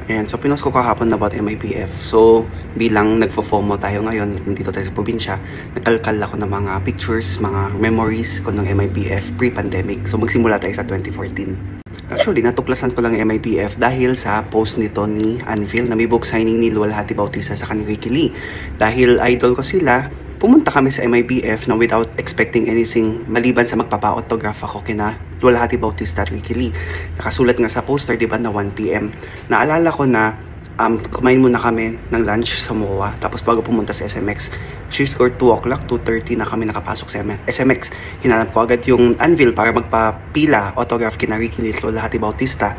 Ayan, so pinost ko kahapon about MIPF. So, bilang nagfo-FOMO tayo ngayon, dito tayo sa probinsya, nagkalkal ako ng mga pictures, mga memories ko ng MIPF pre-pandemic. So, magsimula tayo sa 2014. Actually, natuklasan ko lang yung MIPF dahil sa post nito ni Anvil na may book signing ni Luwalhati Bautista sa kanyang Ricky Lee. Dahil idol ko sila, pumunta kami sa MIPF na without expecting anything maliban sa magpapa-autograph ako kina Luwalhati Bautista at Ricky Lee. Nakasulat nga sa poster, di ba, na 1 PM. Naalala ko na kumain muna kami ng lunch sa MOA, tapos bago pumunta sa SMX, she scored 2 o'clock, 2:30 na kami nakapasok sa SMX. Hinanap ko agad yung Anvil para magpapila autograph kina Ricky Lee, Luwalhati Bautista.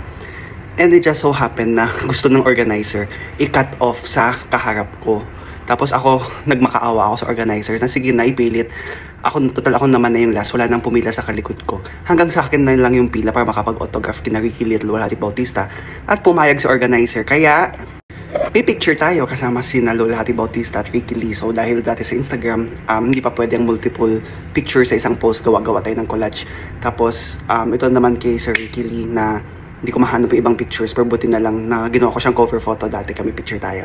And it just so happened na gusto ng organizer i-cut off sa kaharap ko. Tapos ako, nagmakaawa ako sa organizers na sige na ipilit. Ako naman na yung last, wala nang pumila sa kalikod ko. Hanggang sa akin na lang yung pila para makapag-autograph kina Ricky Lee at Luwalhati Bautista. At pumayag si organizer, kaya may picture tayo kasama sina Luwalhati Bautista at Ricky Lee. So dahil dati sa Instagram, hindi pa pwede ang multiple picture sa isang post, gawa-gawa tayo ng collage. Tapos ito naman kay Sir Ricky Lee na hindi ko mahanap yung ibang pictures, pero buti na lang na ginawa ko siyang cover photo dati kami picture tayo.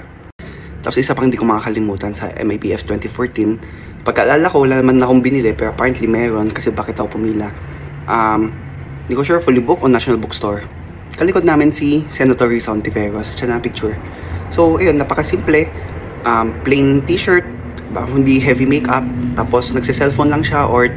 Tapos isa pang hindi ko makakalimutan sa MIPF 2014, pagkaalala ko wala naman akong binili pero apparently meron kasi bakit ako pumila. Hindi ko sure fully book o National Bookstore. Kalikod namin si Senator Risa Ontiveros, siya na picture. So ayun, napakasimple, plain t-shirt, hindi heavy makeup, tapos nagse-cellphone lang siya or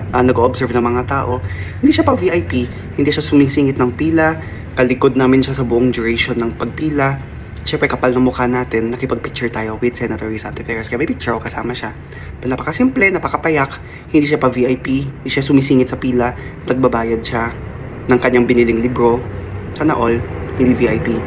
nag-observe ng mga tao. Hindi siya pa VIP, hindi siya sumisingit ng pila, kalikod namin siya sa buong duration ng pagpila. Siyempre kapal ng mukha natin, nakipag-picture tayo with Senator Risa Ontiveros. Kaya may picture ako kasama siya. Napakasimple, napakapayak, hindi siya pa VIP, hindi siya sumisingit sa pila, nagbabayad siya ng kanyang biniling libro. Sana all, hindi VIP.